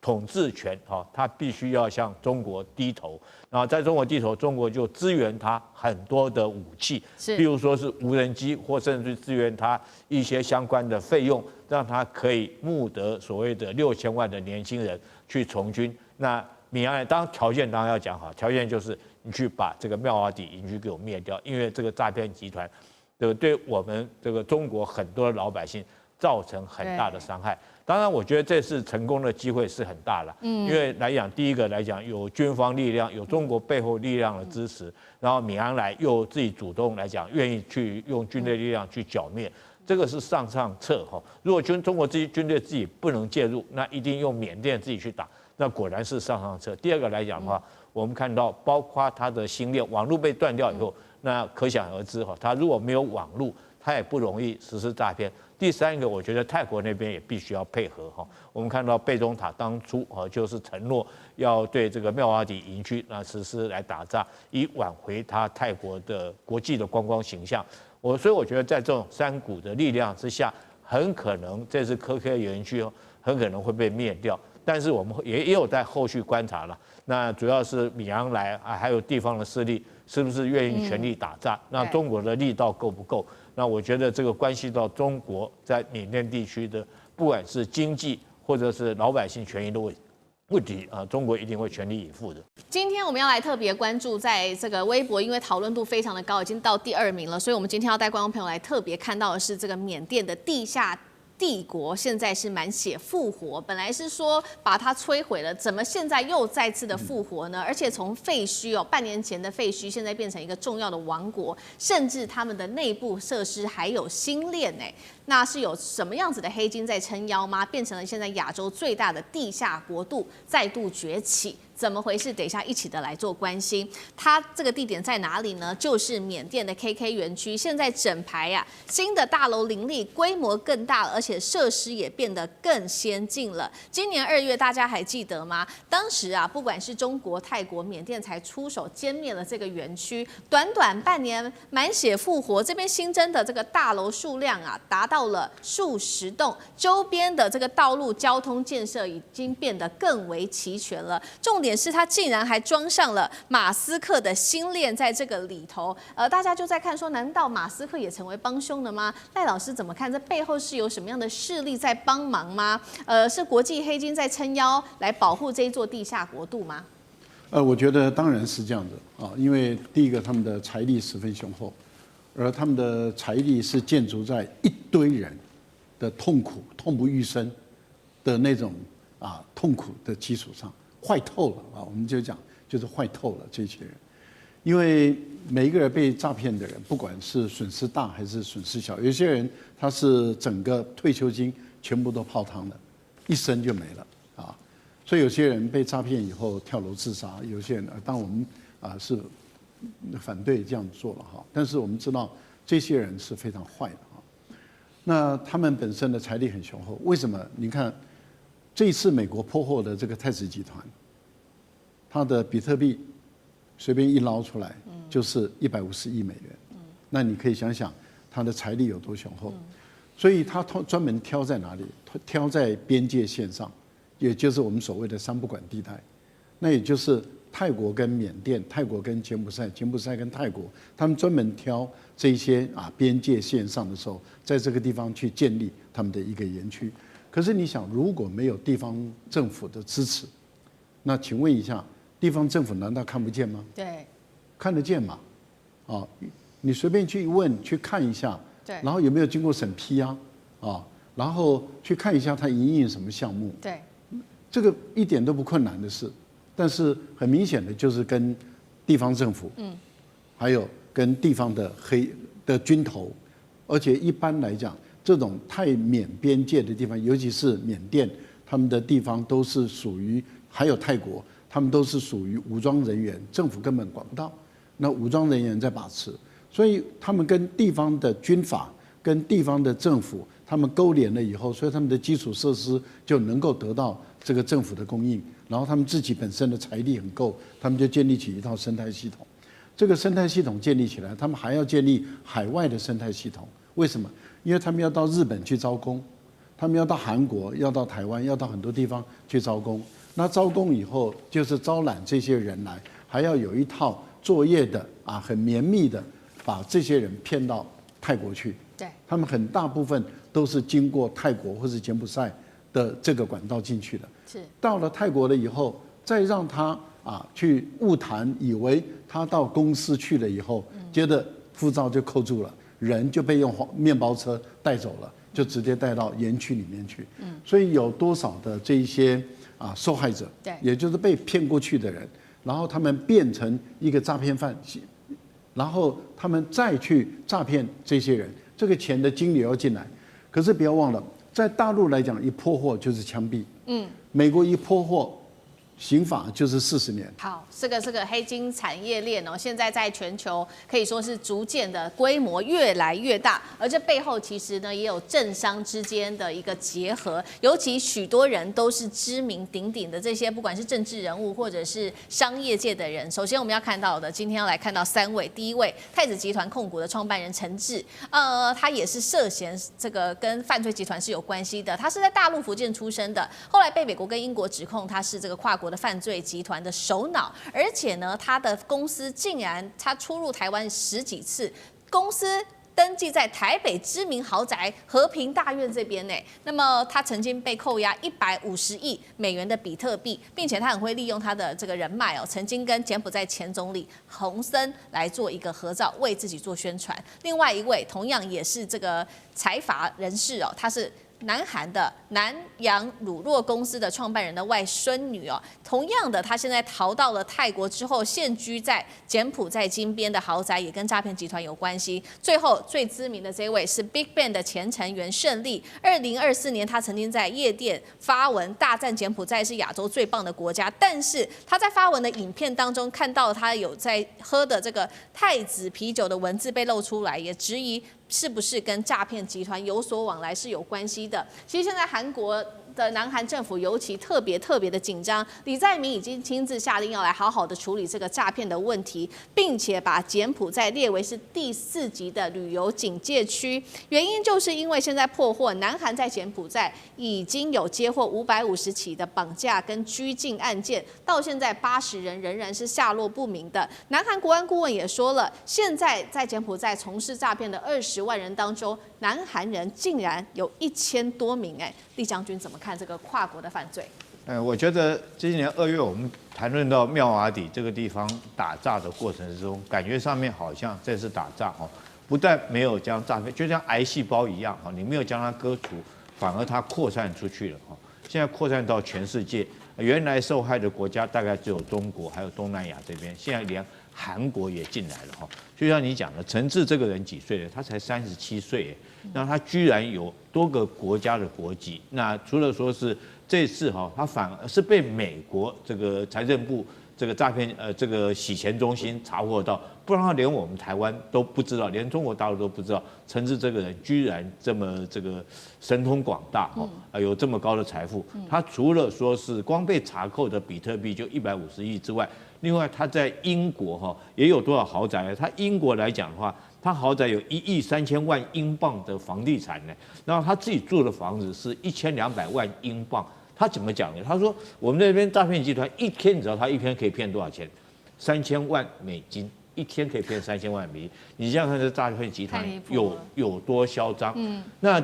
统治权，他必须要向中国低头。然后在中国低头，中国就支援他很多的武器，比如说是无人机，或甚至支援他一些相关的费用，让他可以募得所谓的6000万的年轻人去从军。那敏昂莱条件当然要讲好，条件就是你去把这个妙瓦底营区给我灭掉，因为这个诈骗集团，对我们这个中国很多的老百姓造成很大的伤害。当然，我觉得这次成功的机会是很大了，因为来讲，第一个来讲有军方力量，有中国背后力量的支持，然后敏昂莱又自己主动来讲，愿意去用军队力量去剿灭。这个是上策哈。如果中国军队自己不能介入，那一定用缅甸自己去打。那果然是上策。第二个来讲的话，我们看到包括它的星链网络被断掉以后，那可想而知哈，它如果没有网络，它也不容易实施诈骗。第三个，我觉得泰国那边也必须要配合哈。我们看到贝中塔当初就是承诺要对这个妙瓦底营区实施来打诈，以挽回它泰国的国际的观光形象。所以我觉得在这种三股的力量之下，很可能这次KK园区很可能会被灭掉。但是我们也有在后续观察了，那主要是敏昂莱还有地方的势力是不是愿意全力打诈？那中国的力道够不够？那我觉得这个关系到中国在缅甸地区的，不管是经济或者是老百姓权益的问题中国一定会全力以赴的。今天我们要来特别关注，在这个微博，因为讨论度非常的高，已经到第2名了，所以我们今天要带观众朋友来特别看到的是这个缅甸的地下帝国现在是满血复活，本来是说把它摧毁了，怎么现在又再次的复活呢？而且从废墟半年前的废墟，现在变成一个重要的王国，甚至他们的内部设施还有星链那是有什么样子的黑金在撑腰吗？变成了现在亚洲最大的地下国度再度崛起。怎么回事？等一下一起的来做关心。它这个地点在哪里呢？就是缅甸的 KK 园区。现在整排新的大楼林立，规模更大了，而且设施也变得更先进了。今年2月大家还记得吗？当时不管是中国、泰国、缅甸才出手歼灭了这个园区，短短半年满血复活，这边新增的这个大楼数量达到了数十栋，周边的这个道路交通建设已经变得更为齐全了。重点是它竟然还装上了马斯克的星链在这个里头，大家就在看说，难道马斯克也成为帮凶了吗？赖老师怎么看？这背后是有什么样的势力在帮忙吗？是国际黑金在撑腰来保护这一座地下国度吗？我觉得当然是这样的因为第一个他们的财力十分雄厚，而他们的财力是建筑在一堆人的痛苦、痛不欲生的那种痛苦的基础上。坏透了我们就讲就是坏透了这些人，因为每一个人被诈骗的人，不管是损失大还是损失小，有些人他是整个退休金全部都泡汤了，一生就没了所以有些人被诈骗以后跳楼自杀，有些人当然我们是反对这样做了但是我们知道这些人是非常坏的那他们本身的财力很雄厚，为什么？你看。这一次美国破获的这个太子集团，它的比特币随便一捞出来就是150亿美元，那你可以想想它的财力有多雄厚。所以它专门挑在哪里？挑在边界线上，也就是我们所谓的三不管地带，那也就是泰国跟缅甸、泰国跟柬埔寨、柬埔寨跟泰国，他们专门挑这些边界线上的时候，在这个地方去建立他们的一个园区。可是你想，如果没有地方政府的支持，那请问一下，地方政府难道看不见吗？对，看得见嘛？你随便去问、去看一下，对，然后有没有经过审批然后去看一下它营运什么项目，对，这个一点都不困难的事。但是很明显的就是跟地方政府，还有跟地方的军头，而且一般来讲，这种泰缅边界的地方，尤其是缅甸，他们的地方都是属于，还有泰国，他们都是属于武装人员，政府根本管不到，那武装人员在把持，所以他们跟地方的军法、跟地方的政府，他们勾连了以后，所以他们的基础设施就能够得到这个政府的供应，然后他们自己本身的财力很够，他们就建立起一套生态系统。这个生态系统建立起来，他们还要建立海外的生态系统。为什么？因为他们要到日本去招工，他们要到韩国，要到台湾，要到很多地方去招工。那招工以后，就是招揽这些人来，还要有一套作业的很绵密的把这些人骗到泰国去。对，他们很大部分都是经过泰国或是柬埔寨的这个管道进去的。是到了泰国了以后，再让他去误谈，以为他到公司去了以后，接着护照就扣住了，人就被用面包车带走了，就直接带到园区里面去。所以有多少的这一些受害者，对，也就是被骗过去的人，然后他们变成一个诈骗犯，然后他们再去诈骗这些人，这个钱的金流要进来。可是不要忘了，在大陆来讲，一破获就是枪毙。美国一破获，刑法就是40年。好，这个黑金产业链现在在全球可以说是逐渐的规模越来越大，而这背后其实呢也有政商之间的一个结合，尤其许多人都是知名鼎鼎的这些，不管是政治人物或者是商业界的人。首先我们要看到的，今天要来看到3位，第一位太子集团控股的创办人陈志，他也是涉嫌这个跟犯罪集团是有关系的，他是在大陆福建出生的，后来被美国跟英国指控他是这个跨国的犯罪集团的首脑，而且呢，他的公司竟然他出入台湾10几次，公司登记在台北知名豪宅和平大院这边呢。那么他曾经被扣押150亿美元的比特币，并且他很会利用他的这个人脉曾经跟柬埔寨前总理洪森来做一个合照，为自己做宣传。另外一位同样也是这个财阀人士他是南韩的南洋乳酪公司的创办人的外孙女同样的，她现在逃到了泰国之后，现居在柬埔寨金边的豪宅，也跟诈骗集团有关系。最后最知名的这位是 BigBang 的前成员胜利。2024年，他曾经在夜店发文大赞柬埔寨是亚洲最棒的国家，但是他在发文的影片当中看到他有在喝的这个太子啤酒的文字被露出来，也质疑是不是跟诈骗集团有所往来是有关系的。其实现在韩国的南韩政府尤其特别的紧张，李在明已经亲自下令要来好好的处理这个诈骗的问题，并且把柬埔寨列为是第4级的旅游警戒区。原因就是因为现在破获南韩在柬埔寨已经有接获550起的绑架跟拘禁案件，到现在80人仍然是下落不明的。南韩国安顾问也说了，现在在柬埔寨从事诈骗的20万人当中，南韩人竟然有1000多名。厉将军怎么看这个跨国的犯罪？我觉得今年2月我们谈论到妙瓦底这个地方打诈的过程之中，感觉上面好像这是打诈不但没有将诈骗，就像癌细胞一样你没有将它割除，反而它扩散出去了现在扩散到全世界，原来受害的国家大概只有中国还有东南亚这边，现在连韩国也进来了就像你讲的，陈志这个人几岁了？他才37岁那他居然有多个国家的国籍。那除了说是这次他反而是被美国这个财政部这个诈骗这个洗钱中心查获到，不然连我们台湾都不知道，连中国大陆都不知道，陈志这个人居然这么这个神通广大有这么高的财富。他除了说是光被查扣的比特币就150亿之外，另外他在英国也有多少豪宅？他英国来讲的话，他豪宅有1亿3000万英镑的房地产呢，然后他自己住的房子是1200万英镑。他怎么讲呢？他说我们那边诈骗集团一天，你知道他一天可以骗多少钱？3000万美金，一天可以骗3000万美金。你想想看，这诈骗集团有多嚣张？那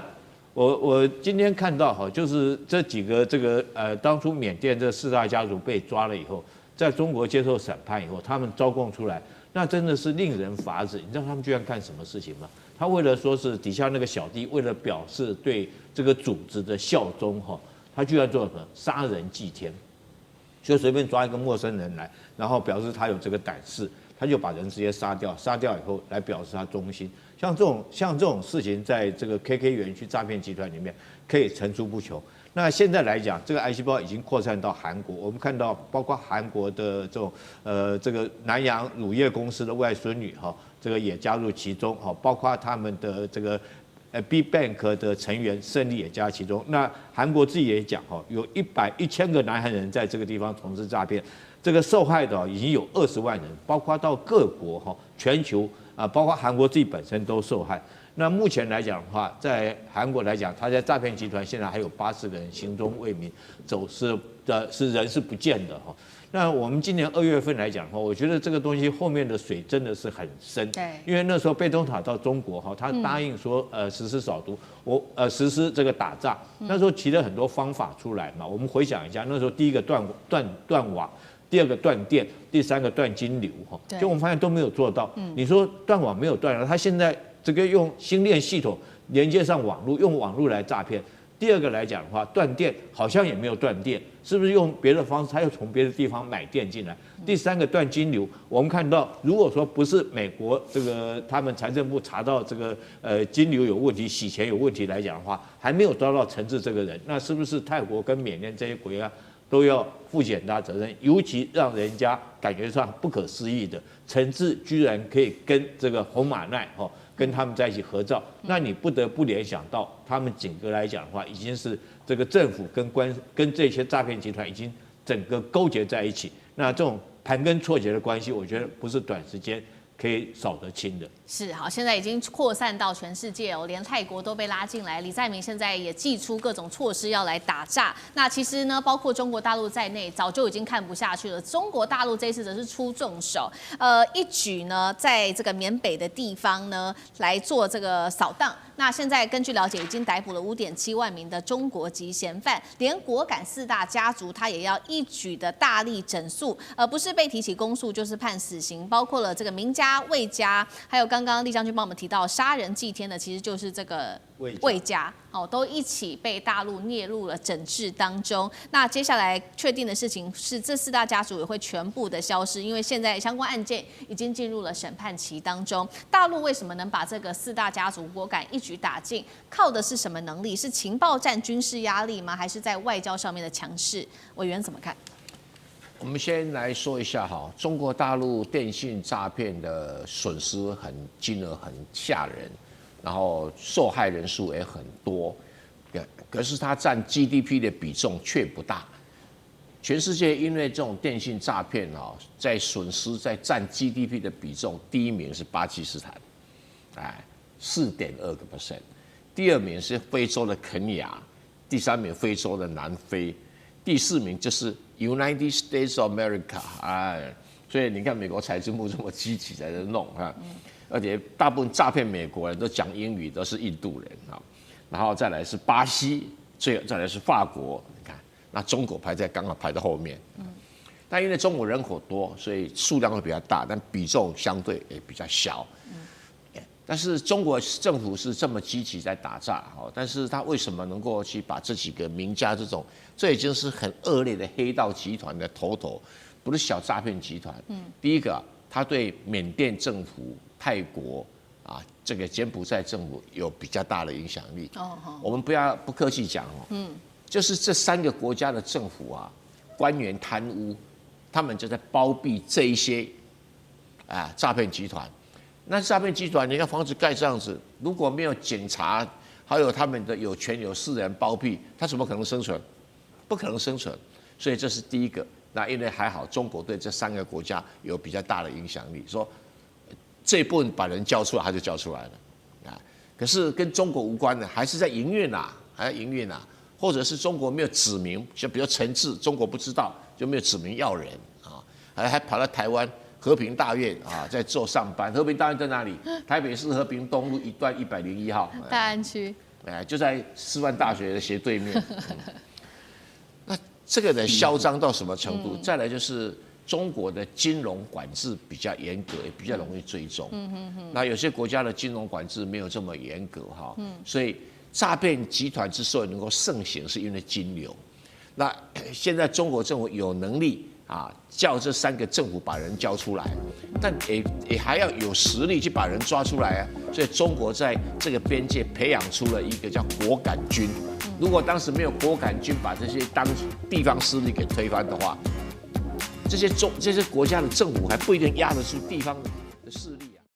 我今天看到哈，就是这几个当初缅甸这4大家族被抓了以后，在中国接受审判以后，他们招供出来，那真的是令人发指。你知道他们居然干什么事情吗？他为了说是底下那个小弟，为了表示对这个组织的效忠哈，他居然做了什么杀人祭天，就随便抓一个陌生人来，然后表示他有这个胆识，他就把人直接杀掉，杀掉以后来表示他忠心。像这种事情，在这个 KK 园区诈骗集团里面可以层出不穷。那现在来讲，这个癌细胞已经扩散到韩国，我们看到包括韩国的这种这个南洋乳业公司的外孙女哈，这个也加入其中哈，包括他们的这个B Bank 的成员胜利也加入其中。那韩国自己也讲哈，有1000个南韩人在这个地方从事诈骗，这个受害的已经有20万人，包括到各国哈，全球啊，包括韩国自己本身都受害。那目前来讲的话，在韩国来讲，他在诈骗集团现在还有80个人行踪未明，走失的人是不见的哈。那我们今年2月份来讲的话，我觉得这个东西后面的水真的是很深。对，因为那时候贝东塔到中国哈，他答应说实施扫毒，实施这个打诈，那时候提了很多方法出来嘛。我们回想一下，那时候第一个断网。第2个断电，第3个断金流哈，就我们发现都没有做到。你说断网没有断了，他现在这个用星链系统连接上网络，用网络来诈骗。第2个来讲的话，断电好像也没有断电，是不是用别的方式？他又从别的地方买电进来。第3个断金流，我们看到如果说不是美国这个他们财政部查到这个金流有问题、洗钱有问题来讲的话，还没有抓到惩治这个人，那是不是泰国跟缅甸这些国家都要负起很大责任？尤其让人家感觉上不可思议的，惩治居然可以跟这个洪马奈跟他们在一起合照，那你不得不联想到他们整个来讲的话，已经是这个政府跟这些诈骗集团已经整个勾结在一起。那这种盘根错节的关系，我觉得不是短时间可以扫得清的。是好，现在已经扩散到全世界哦，连泰国都被拉进来。李在明现在也祭出各种措施要来打诈。那其实呢，包括中国大陆在内，早就已经看不下去了。中国大陆这次则是出重手，一举呢，在这个缅北的地方呢来做这个扫荡。那现在根据了解，已经逮捕了5.7万名的中国籍嫌犯，连果敢4大家族，他也要一举的大力整肃，不是被提起公诉，就是判死刑。包括了这个名家、魏家，还有刚刚厉将军帮我们提到杀人祭天的，其实就是这个魏家都一起被大陆列入了整治当中。那接下来确定的事情是，这4大家族也会全部的消失，因为现在相关案件已经进入了审判期当中。大陆为什么能把这个4大家族果敢一举打尽？靠的是什么能力？是情报战、军事压力吗？还是在外交上面的强势？委员怎么看？我们先来说一下哈，中国大陆电信诈骗的损失金额很吓人，然后受害人数也很多，可是它占 GDP 的比重却不大。全世界因为这种电信诈骗在损失在占 GDP 的比重，第1名是巴基斯坦，4.2%，第2名是非洲的肯亚，第3名非洲的南非，第4名就是 United States of America， 所以你看美国财政部这么积极在这弄而且大部分诈骗美国人都讲英语，都是印度人然后再来是巴西，再来是法国，你看那中国刚好排在后面，但因为中国人口多，所以数量会比较大，但比重相对也比较小。但是中国政府是这么积极在打诈，但是他为什么能够去把这几个名家这已经是很恶劣的黑道集团的头，不是小诈骗集团。第一个，他对缅甸政府、泰国这个柬埔寨政府有比较大的影响力。我们不客气讲就是这3个国家的政府官员贪污，他们就在包庇这一些诈骗集团。那诈骗集团你要防止盖这样子，如果没有检查，还有他们的有权有势的人包庇，他怎么可能生存？不可能生存。所以这是第一个。那因为还好，中国对这3个国家有比较大的影响力，说这一部分把人交出来，他就交出来了可是跟中国无关的，还是在营运还在营运或者是中国没有指明，就比如陈志，中国不知道就没有指明要人啊，还跑到台湾和平大院啊在做上班。和平大院在哪里？台北市和平东路1段101号，大安区，就在师范大学的斜对面。那这个的嚣张到什么程度？再来就是中国的金融管制比较严格，也比较容易追踪。那有些国家的金融管制没有这么严格哈，所以诈骗集团之所以能够盛行，是因为金流。那现在中国政府有能力啊，叫这3个政府把人交出来，但也还要有实力去把人抓出来啊。所以中国在这个边界培养出了一个叫果敢军。如果当时没有果敢军把这些地方势力给推翻的话，这些国家的政府还不一定压得住地方的。